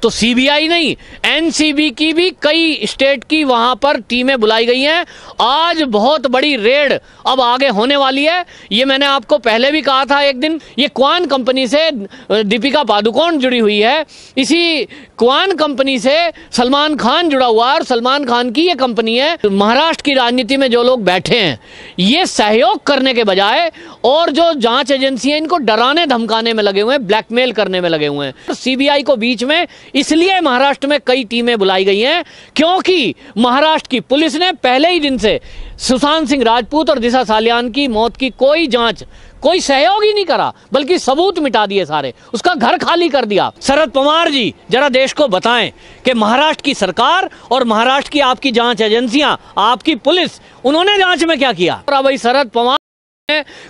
तो सीबीआई नहीं, एनसीबी की भी कई स्टेट की वहां पर टीमें बुलाई गई हैं। आज बहुत बड़ी रेड अब आगे होने वाली है। ये मैंने आपको पहले भी कहा था एक दिन, ये क्वान कंपनी से दीपिका पादुकोण जुड़ी हुई है, इसी क्वान कंपनी से सलमान खान जुड़ा हुआ है, और सलमान खान की ये कंपनी है। महाराष्ट्र की राजनीति में जो लोग बैठे हैं ये सहयोग करने के बजाय और जो जांच एजेंसी है इनको डराने धमकाने में लगे हुए हैं, ब्लैकमेल करने में लगे हुए हैं। सीबीआई को बीच में इसलिए महाराष्ट्र में कई टीमें बुलाई गई हैं क्योंकि महाराष्ट्र की पुलिस ने पहले ही दिन से सुशांत सिंह राजपूत और दिशा सालियान की मौत की कोई जांच, कोई सहयोग ही नहीं करा, बल्कि सबूत मिटा दिए सारे, उसका घर खाली कर दिया। शरद पवार जी जरा देश को बताएं कि महाराष्ट्र की सरकार और महाराष्ट्र की आपकी जांच एजेंसियां, आपकी पुलिस, उन्होंने जांच में क्या किया। और भाई शरद पवार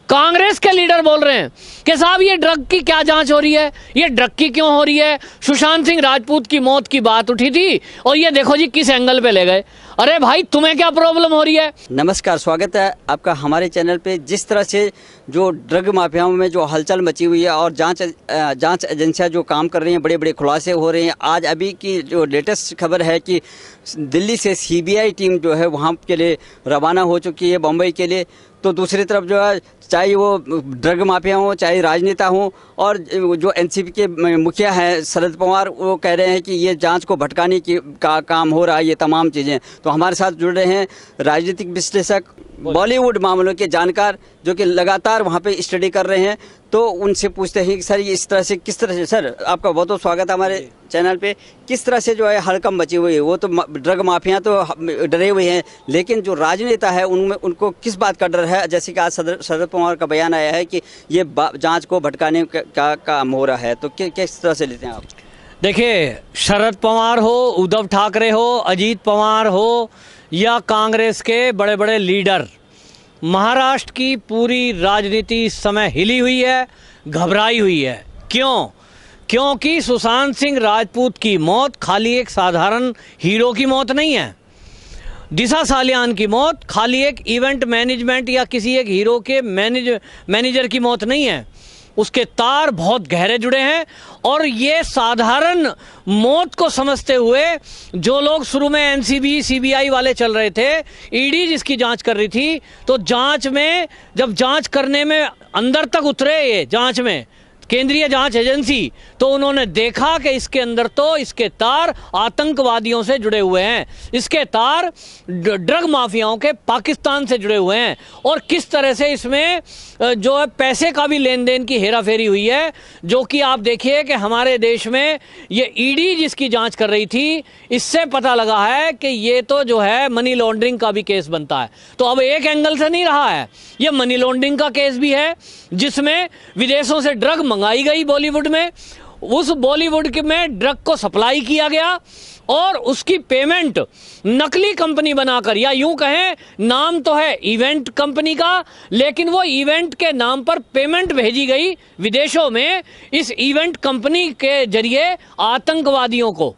कांग्रेस के लीडर बोल रहे हैं कि साहब ये ड्रग की क्या जांच हो रही है, ये ड्रग की क्यों हो रही है, सुशांत सिंह राजपूत की मौत की बात उठी थी और ये देखो जी किस एंगल पे ले गए। अरे भाई तुम्हें क्या प्रॉब्लम हो रही है। नमस्कार, स्वागत है आपका हमारे चैनल पे। जिस तरह से जो ड्रग माफियाओं में जो हलचल मची हुई है और जांच एजेंसियां जो काम कर रही हैं, बड़े बड़े खुलासे हो रहे हैं। आज अभी की जो लेटेस्ट खबर है कि दिल्ली से सीबीआई टीम जो है वहाँ के लिए रवाना हो चुकी है, बम्बई के लिए। तो दूसरी तरफ जो है चाहे वो ड्रग माफिया हो, चाहे राजनेता हो, और जो एनसीपी के मुखिया हैं शरद पवार, वो कह रहे हैं कि ये जांच को भटकाने का काम हो रहा है, ये तमाम चीज़ें। तो हमारे साथ जुड़ रहे हैं राजनीतिक विश्लेषक, बॉलीवुड मामलों के जानकार, जो कि लगातार वहाँ पे स्टडी कर रहे हैं। तो उनसे पूछते हैं कि सर ये इस तरह से किस तरह से, सर आपका बहुत बहुत स्वागत है हमारे चैनल पे। किस तरह से जो है हड़कंप मची हुई है, वो तो ड्रग माफिया तो डरे हुए हैं, लेकिन जो राजनेता है उनमें उनको किस बात का डर है। जैसे कि आज शरद पवार का बयान आया है कि ये जांच को भटकाने का काम हो रहा है, तो किस तरह से लेते हैं आप। देखिए, शरद पवार हो, उद्धव ठाकरे हो, अजीत पवार हो या कांग्रेस के बड़े बड़े लीडर, महाराष्ट्र की पूरी राजनीति इस समय हिली हुई है, घबराई हुई है। क्यों? क्योंकि सुशांत सिंह राजपूत की मौत खाली एक साधारण हीरो की मौत नहीं है। दिशा सालियान की मौत खाली एक इवेंट मैनेजमेंट या किसी एक हीरो के मैनेजर की मौत नहीं है। उसके तार बहुत गहरे जुड़े हैं, और ये साधारण मौत को समझते हुए जो लोग शुरू में एनसीबी सीबीआई वाले चल रहे थे, ईडी जिसकी जांच कर रही थी, तो जांच में जब जांच करने में अंदर तक उतरे, ये जांच में केंद्रीय जांच एजेंसी, तो उन्होंने देखा कि इसके अंदर तो इसके तार आतंकवादियों से जुड़े हुए हैं, इसके तार ड्रग माफियाओं के पाकिस्तान से जुड़े हुए हैं, और किस तरह से इसमें जो है पैसे का भी लेन देन की हेराफेरी हुई है। जो कि आप देखिए कि हमारे देश में ये ईडी जिसकी जांच कर रही थी, इससे पता लगा है कि ये तो जो है मनी लॉन्ड्रिंग का भी केस बनता है। तो अब एक एंगल से नहीं रहा है, ये मनी लॉन्ड्रिंग का केस भी है, जिसमें विदेशों से ड्रग मंगाई गई बॉलीवुड में, उस बॉलीवुड में ड्रग को सप्लाई किया गया और उसकी पेमेंट नकली कंपनी बनाकर, या यूं कहें नाम तो है इवेंट कंपनी का, लेकिन वो इवेंट के नाम पर पेमेंट भेजी गई विदेशों में इस इवेंट कंपनी के जरिए आतंकवादियों को।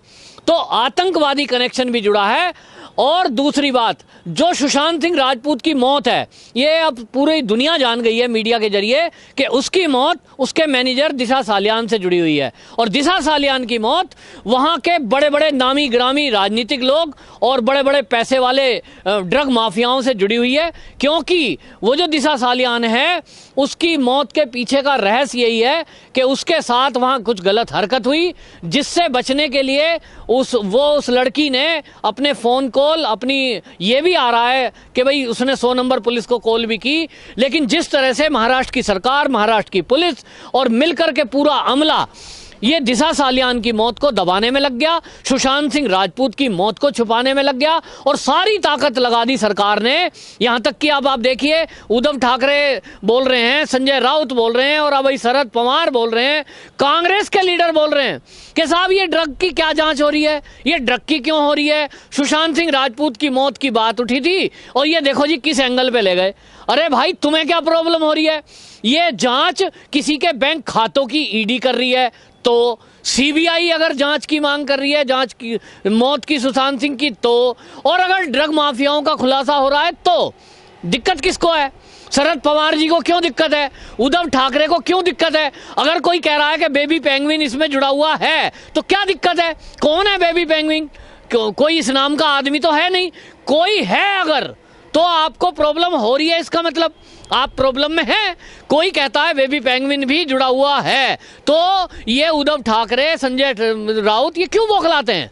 तो आतंकवादी कनेक्शन भी जुड़ा है। और दूसरी बात, जो सुशांत सिंह राजपूत की मौत है, ये अब पूरी दुनिया जान गई है मीडिया के जरिए कि उसकी मौत उसके मैनेजर दिशा सालियान से जुड़ी हुई है। और दिशा सालियान की मौत वहाँ के बड़े बड़े नामी ग्रामी राजनीतिक लोग और बड़े बड़े पैसे वाले ड्रग माफियाओं से जुड़ी हुई है। क्योंकि वो जो दिशा सालियान है, उसकी मौत के पीछे का रहस्य यही है कि उसके साथ वहाँ कुछ गलत हरकत हुई, जिससे बचने के लिए उस लड़की ने अपने फ़ोन कॉल, अपनी ये भी आ रहा है कि भाई उसने 100 नंबर पुलिस को कॉल भी की, लेकिन जिस तरह से महाराष्ट्र की सरकार, महाराष्ट्र की पुलिस और मिलकर के पूरा अमला ये दिशा सालियान की मौत को दबाने में लग गया, सुशांत सिंह राजपूत की मौत को छुपाने में लग गया, और सारी ताकत लगा दी सरकार ने। यहां तक कि अब आप देखिए, उद्धव ठाकरे बोल रहे हैं, संजय राउत बोल रहे हैं, और अब शरद पवार बोल रहे हैं, कांग्रेस के लीडर बोल रहे हैं कि साहब ये ड्रग की क्या जांच हो रही है, ये ड्रग की क्यों हो रही है, सुशांत सिंह राजपूत की मौत की बात उठी थी और ये देखो जी किस एंगल पे ले गए। अरे भाई तुम्हें क्या प्रॉब्लम हो रही है। ये जांच किसी के बैंक खातों की ईडी कर रही है, तो सीबीआई अगर जांच की मांग कर रही है, जांच की मौत की सुशांत सिंह की, तो और अगर ड्रग माफियाओं का खुलासा हो रहा है तो दिक्कत किसको है। शरद पवार जी को क्यों दिक्कत है, उद्धव ठाकरे को क्यों दिक्कत है? अगर कोई कह रहा है कि बेबी पेंगुइन इसमें जुड़ा हुआ है तो क्या दिक्कत है? कौन है बेबी पेंगुइन? कोई इस नाम का आदमी तो है नहीं। कोई है अगर तो आपको प्रॉब्लम हो रही है, इसका मतलब आप प्रॉब्लम में हैं। कोई कहता है बेबी पेंगुइन भी जुड़ा हुआ है तो ये उद्धव ठाकरे, संजय राउत ये क्यों बौखलाते हैं?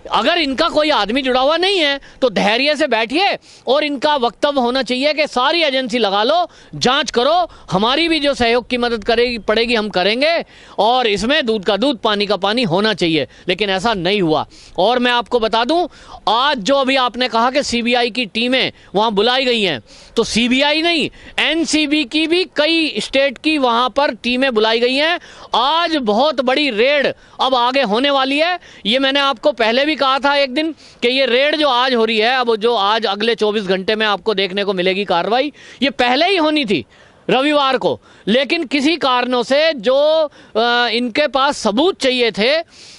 अगर इनका कोई आदमी जुड़ा हुआ नहीं है तो धैर्य से बैठिए और इनका वक्तव्य होना चाहिए कि सारी एजेंसी लगा लो, जांच करो, हमारी भी जो सहयोग की मदद करेगी पड़ेगी हम करेंगे, और इसमें दूध का दूध पानी का पानी होना चाहिए। लेकिन ऐसा नहीं हुआ। और मैं आपको बता दूं, आज जो अभी आपने कहा कि सीबीआई की टीमें वहां बुलाई गई हैं, तो सीबीआई नहीं, एनसीबी की भी कई स्टेट की वहां पर टीमें बुलाई गई हैं। आज बहुत बड़ी रेड अब आगे होने वाली है। ये मैंने आपको पहले भी कहा था एक दिन कि ये रेड जो आज हो रही है, अब जो आज अगले 24 घंटे में आपको देखने को मिलेगी कार्रवाई, ये पहले ही होनी थी रविवार को। लेकिन किसी कारणों से जो इनके पास सबूत चाहिए थे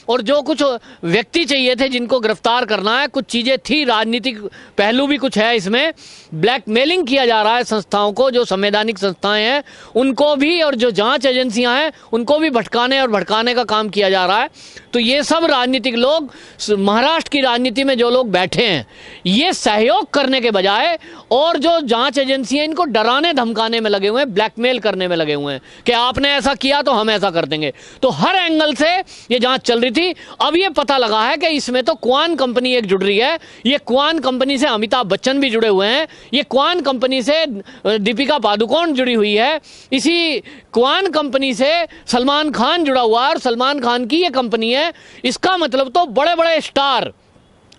और जो कुछ व्यक्ति चाहिए थे जिनको गिरफ्तार करना है, कुछ चीज़ें थी, राजनीतिक पहलू भी कुछ है इसमें, ब्लैकमेलिंग किया जा रहा है संस्थाओं को, जो संवैधानिक संस्थाएं हैं उनको भी, और जो जांच एजेंसियां हैं उनको भी भटकाने और भड़काने का काम किया जा रहा है। तो ये सब राजनीतिक लोग, महाराष्ट्र की राजनीति में जो लोग बैठे हैं, ये सहयोग करने के बजाय और जो जांच एजेंसियां इनको डराने धमकाने में लगे हुए हैं, ब्लैकमेल करने में लगे हुए हैं कि आपने ऐसा किया तो हम ऐसा कर देंगे। तो हर एंगल से ये जांच चल रही थी। अब ये पता लगा है कि इसमें तो क्वान कंपनी एक जुड़ रही है। ये क्वान कंपनी से अमिताभ बच्चन भी जुड़े हुए हैं, ये क्वान कंपनी से दीपिका पादुकोण जुड़ी हुई है, इसी क्वान कंपनी से सलमान खान जुड़ा हुआ है, और सलमान खान की ये कंपनी है। इसका मतलब तो बड़े बड़े स्टार,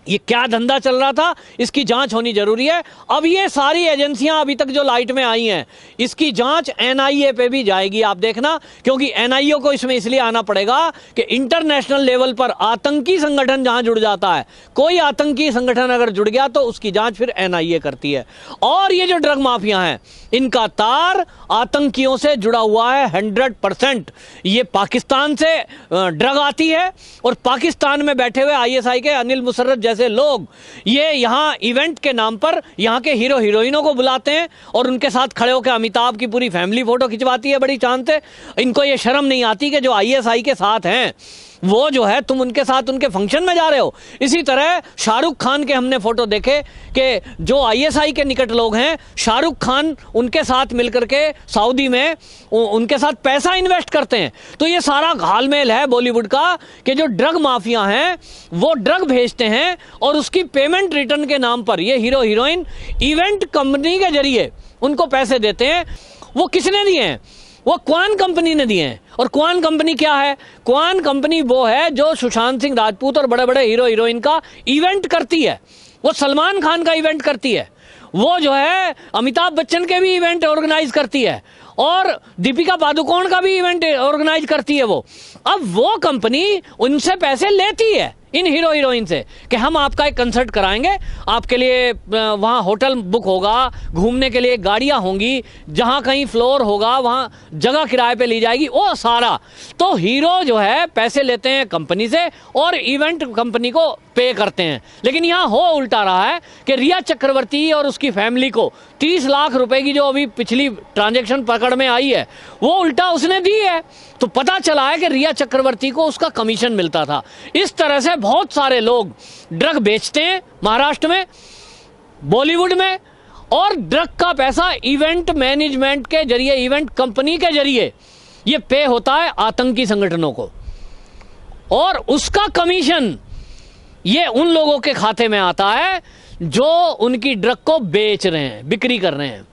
ये क्या धंधा चल रहा था, इसकी जांच होनी जरूरी है। अब ये सारी एजेंसियां अभी तक जो लाइट में आई हैं, इसकी जांच एनआईए पे भी जाएगी, आप देखना, क्योंकि एनआईए को इसमें इसलिए आना पड़ेगा कि इंटरनेशनल लेवल पर आतंकी संगठन जहां जुड़ जाता है, कोई आतंकी संगठन अगर जुड़ गया तो उसकी जांच फिर एनआईए करती है। और ये जो ड्रग माफिया हैं, इनका तार आतंकियों से जुड़ा हुआ है 100%। ये पाकिस्तान से ड्रग आती है और पाकिस्तान में बैठे हुए आईएसआई के अनिल मुशर्रफ जैसे लोग ये यहाँ इवेंट के नाम पर यहाँ के हीरो हीरोइनों को बुलाते हैं और उनके साथ खड़े होकर अमिताभ की पूरी फैमिली फोटो खिंचवाती है बड़ी चांद से। इनको ये शर्म नहीं आती कि जो आईएसआई के साथ हैं वो जो है, तुम उनके साथ उनके फंक्शन में जा रहे हो। इसी तरह शाहरुख खान के हमने फोटो देखे कि जो आईएसआई के निकट लोग हैं, शाहरुख खान उनके साथ मिलकर के सऊदी में उनके साथ पैसा इन्वेस्ट करते हैं। तो ये सारा घालमेल है बॉलीवुड का कि जो ड्रग माफिया हैं वो ड्रग भेजते हैं और उसकी पेमेंट रिटर्न के नाम पर ये हीरो हीरोइन इवेंट कंपनी के जरिए उनको पैसे देते हैं। वो किसने दिए हैं? वो क्वान कंपनी ने दिए हैं। और क्वान कंपनी क्या है? क्वान कंपनी वो है जो सुशांत सिंह राजपूत और बड़े बड़े हीरो हीरोइन का इवेंट करती है, वो सलमान खान का इवेंट करती है, वो जो है अमिताभ बच्चन के भी इवेंट ऑर्गेनाइज करती है और दीपिका पादुकोण का भी इवेंट ऑर्गेनाइज करती है वो। अब वो कंपनी उनसे पैसे लेती है इन हीरो हीरोइन से कि हम आपका एक कंसर्ट कराएंगे, आपके लिए वहाँ होटल बुक होगा, घूमने के लिए गाड़ियाँ होंगी, जहाँ कहीं फ्लोर होगा वहाँ जगह किराए पे ली जाएगी, वो सारा। तो हीरो जो है पैसे लेते हैं कंपनी से और इवेंट कंपनी को पे करते हैं। लेकिन यहाँ हो उल्टा रहा है कि रिया चक्रवर्ती और उसकी फैमिली को 30 लाख रुपए की जो अभी पिछली ट्रांजैक्शन पकड़ में आई है वो उल्टा उसने दी है। तो पता चला है कि रिया चक्रवर्ती को उसका कमीशन मिलता था। इस तरह से बहुत सारे लोग ड्रग बेचते हैं महाराष्ट्र में, बॉलीवुड में, और ड्रग का पैसा इवेंट मैनेजमेंट के जरिए, इवेंट कंपनी के जरिए ये पे होता है आतंकी संगठनों को, और उसका कमीशन ये उन लोगों के खाते में आता है जो उनकी ड्रग को बेच रहे हैं, बिक्री कर रहे हैं,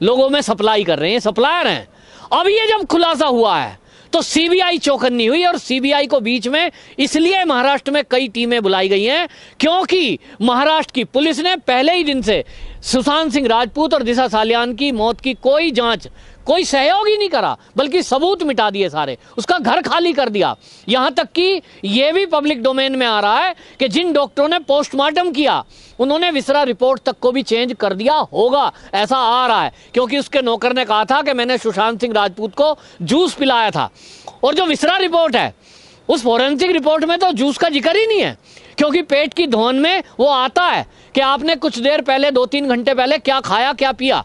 लोगों में सप्लाई कर रहे हैं, सप्लायर हैं। अब ये जब खुलासा हुआ है तो सीबीआई चौकन्नी हुई, और सीबीआई को बीच में इसलिए महाराष्ट्र में कई टीमें बुलाई गई हैं क्योंकि महाराष्ट्र की पुलिस ने पहले ही दिन से सुशांत सिंह राजपूत और दिशा सालियान की मौत की कोई जांच, कोई सहयोग ही नहीं करा, बल्कि सबूत मिटा दिए सारे, उसका घर खाली कर दिया। यहां तक कि यह भी पब्लिक डोमेन में आ रहा है कि जिन डॉक्टरों ने पोस्टमार्टम किया उन्होंने विसरा रिपोर्ट तक को भी चेंज कर दिया होगा, ऐसा आ रहा है, क्योंकि उसके नौकर ने कहा था कि मैंने सुशांत सिंह राजपूत को जूस पिलाया था। और जो विसरा रिपोर्ट है उस फॉरेंसिक रिपोर्ट में तो जूस का जिक्र ही नहीं है, क्योंकि पेट की धोन में वो आता है कि आपने कुछ देर पहले, 2-3 घंटे पहले क्या खाया क्या पिया।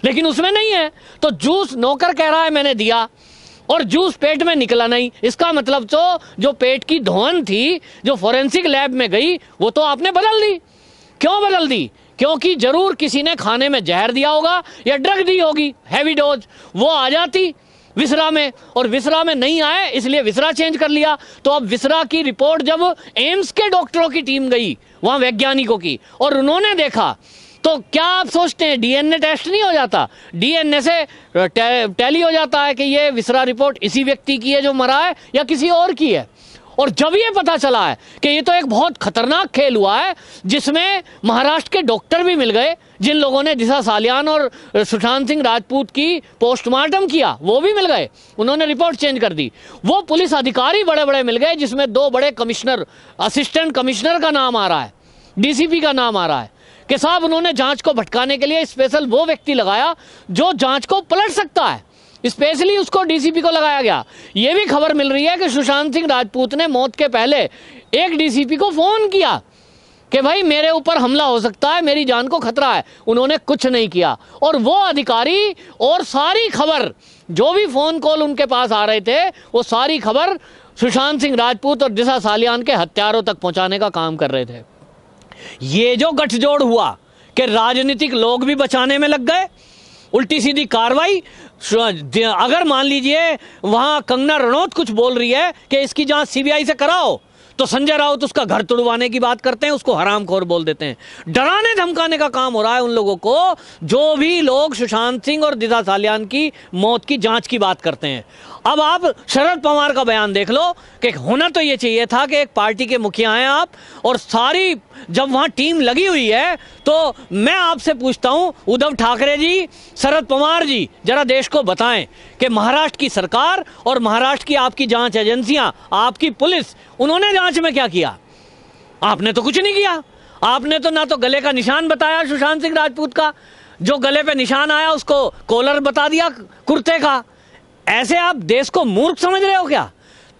लेकिन उसमें नहीं है। तो जूस नौकर कह रहा है मैंने दिया और जूस पेट में निकला नहीं, इसका मतलब तो जो पेट की धोन थी जो फोरेंसिक लैब में गई वो तो आपने बदल दी। क्यों बदल दी? क्योंकि जरूर किसी ने खाने में जहर दिया होगा या ड्रग दी होगी हैवी डोज, वो आ जाती विसरा में, और विसरा में नहीं आए इसलिए विसरा चेंज कर लिया। तो अब विसरा की रिपोर्ट जब एम्स के डॉक्टरों की टीम गई वहां वैज्ञानिकों की और उन्होंने देखा, तो क्या आप सोचते हैं डीएनए टेस्ट नहीं हो जाता? डीएनए से टैली हो जाता है कि ये विसरा रिपोर्ट इसी व्यक्ति की है जो मरा है या किसी और की है। और जब ये पता चला है कि ये तो एक बहुत खतरनाक खेल हुआ है जिसमें महाराष्ट्र के डॉक्टर भी मिल गए, जिन लोगों ने दिशा सालियान और सुशांत सिंह राजपूत की पोस्टमार्टम किया वो भी मिल गए, उन्होंने रिपोर्ट चेंज कर दी। वो पुलिस अधिकारी बड़े बड़े मिल गए जिसमें 2 बड़े कमिश्नर, असिस्टेंट कमिश्नर का नाम आ रहा है, डीसीपी का नाम आ रहा है कि साहब उन्होंने जांच को भटकाने के लिए स्पेशल वो व्यक्ति लगाया जो जांच को पलट सकता है, स्पेशली उसको डीसीपी को लगाया गया। यह भी खबर मिल रही है कि सुशांत सिंह राजपूत ने मौत के पहले एक डीसीपी को फोन किया कि भाई मेरे ऊपर हमला हो सकता है, मेरी जान को खतरा है। उन्होंने कुछ नहीं किया और वो अधिकारी और सारी खबर जो भी फोन कॉल उनके पास आ रहे थे वो सारी खबर सुशांत सिंह राजपूत और दिशा सालियान के हत्यारों तक पहुंचाने का काम कर रहे थे। ये जो गठजोड़ हुआ कि राजनीतिक लोग भी बचाने में लग गए, उल्टी सीधी कार्रवाई। अगर मान लीजिए वहां कंगना रनौत कुछ बोल रही है कि इसकी जांच सीबीआई से कराओ, तो संजय राउत उसका घर तुड़वाने की बात करते हैं, उसको हरामखोर बोल देते हैं। डराने धमकाने का काम हो रहा है उन लोगों को जो भी लोग सुशांत सिंह और दिशा सालियान की मौत की जांच की बात करते हैं। अब आप शरद पवार का बयान देख लो कि होना तो ये चाहिए था कि एक पार्टी के मुखिया हैं आप, और सारी जब वहां टीम लगी हुई है तो मैं आपसे पूछता हूं उद्धव ठाकरे जी, शरद पवार जी, जरा देश को बताएं कि महाराष्ट्र की सरकार और महाराष्ट्र की आपकी जांच एजेंसियां, आपकी पुलिस, उन्होंने जांच में क्या किया? आपने तो कुछ नहीं किया। आपने तो ना तो गले का निशान बताया सुशांत सिंह राजपूत का, जो गले पे निशान आया उसको कॉलर बता दिया कुर्ते का। ऐसे आप देश को मूर्ख समझ रहे हो क्या?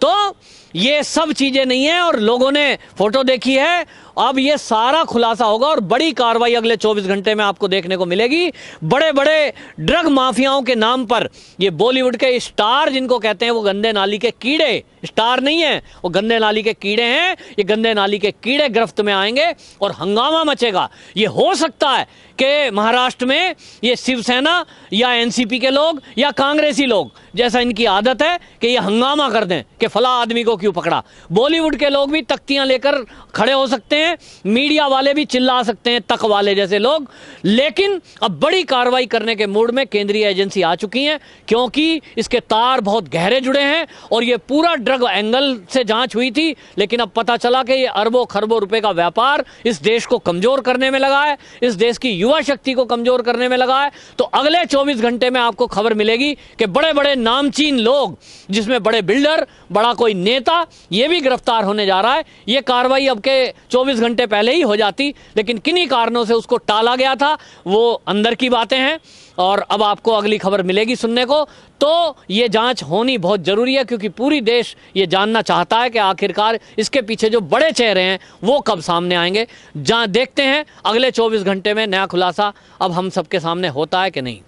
तो ये सब चीजें नहीं है और लोगों ने फोटो देखी है। अब ये सारा खुलासा होगा और बड़ी कार्रवाई अगले 24 घंटे में आपको देखने को मिलेगी। बड़े बड़े ड्रग माफियाओं के नाम पर ये बॉलीवुड के स्टार जिनको कहते हैं वो गंदे नाली के कीड़े, स्टार नहीं है वो गंदे नाली के कीड़े हैं। ये गंदे नाली के कीड़े गिरफ्त में आएंगे और हंगामा मचेगा। ये हो सकता है कि महाराष्ट्र में ये शिवसेना या एनसीपी के लोग या कांग्रेसी लोग, जैसा इनकी आदत है कि ये हंगामा कर दें कि फला आदमी को क्यों पकड़ा। बॉलीवुड के लोग भी तख्तियां लेकर खड़े हो सकते हैं, मीडिया वाले भी चिल्ला सकते हैं, तक वाले जैसे लोग। लेकिन अब बड़ी कार्रवाई करने के मूड में केंद्रीय एजेंसी आ चुकी है क्योंकि इसके तार बहुत गहरे जुड़े हैं और ये पूरा ड्रग एंगल से जांच हुई थी। लेकिन अब पता चला कि ये अरबों खरबों रुपए का व्यापार इस देश को कमजोर करने में लगा है, इस देश की युवा शक्ति को कमजोर करने में लगा है। तो अगले 24 घंटे में आपको खबर मिलेगी कि बड़े बड़े नामचीन लोग, जिसमें बड़े बिल्डर, बड़ा कोई नेता, ये भी गिरफ्तार होने जा रहा है। ये कार्रवाई अब के 24 घंटे पहले ही हो जाती, लेकिन किन्हीं कारणों से उसको टाला गया था। वो अंदर की बातें हैं और अब आपको अगली खबर मिलेगी सुनने को। तो ये जांच होनी बहुत जरूरी है क्योंकि पूरी देश ये जानना चाहता है कि आखिरकार इसके पीछे जो बड़े चेहरे हैं वो कब सामने आएंगे। देखते हैं अगले 24 घंटे में नया खुलासा अब हम सबके सामने होता है कि नहीं।